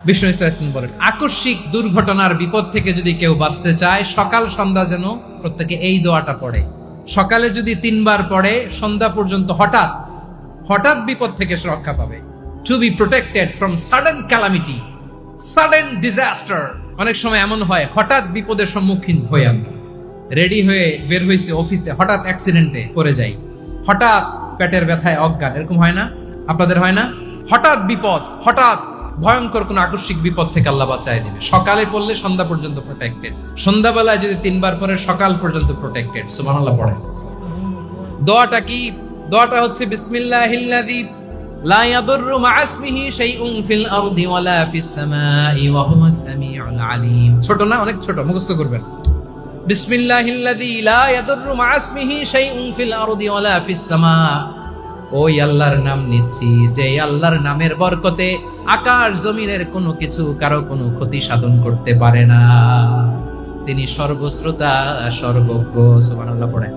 বিষ্ণু ইসলাম বলেন, আকস্মিক দুর্ঘটনার বিপদ থেকে যদি কেউ বাঁচতে চায়, সকাল সন্ধ্যা যেন প্রত্যেকে এই দোয়াটা পড়ে। সকালে যদি 3 বার পড়ে, সন্ধ্যা পর্যন্ত হঠাৎ হঠাৎ বিপদ থেকে সে রক্ষা পাবে। To be protected from sudden calamity, sudden disaster. অনেক সময় এমন হয়, হঠাৎ বিপদের সম্মুখীন হই আমরা, রেডি হয়ে বের হয়েছে অফিসে, হঠাৎ অ্যাক্সিডেন্টে পড়ে যাই, হঠাৎ পেটের ব্যথায় অজ্ঞান, এরকম হয় না? আপনাদের হয় না? হঠাৎ বিপদ, হঠাৎ ভয়ঙ্কর কোন আকস্মিক বিপদ থেকে আল্লাহ বাঁচায় দিবে। সকালে পড়লে সন্ধ্যা পর্যন্ত প্রোটেক্টেড, সন্ধ্যাবেলায় যদি 3 বার পরে সকাল পর্যন্ত প্রোটেক্টেড। সুবহানাল্লাহ পড়ে। দোয়াটা কি? দোয়াটা হচ্ছে বিসমিল্লাহিল্লাযী লা ইয়াদুররু মা'a ইসমিহি শাইউন ফিল আরদি ওয়ালা ফিস সামাই ওয়া হুয়াস সামিউল আলিম। ছোট না? অনেক ছোট, মুখস্থ করবেন। বিসমিল্লাহিল্লাযী লা ইয়াদুররু মা'a ইসমিহি শাইউন ফিল আরদি ওয়ালা ফিস সামা। ওই আল্লাহর নাম নিচ্ছি, যে আল্লাহর নামের বরকতে আকাশ জমিনের কোনো কিছু কারো কোনো ক্ষতি সাধন করতে পারে না। তিনি সর্বশ্রোতা, সর্বজ্ঞ। সুবহানাল্লাহ পড়ে।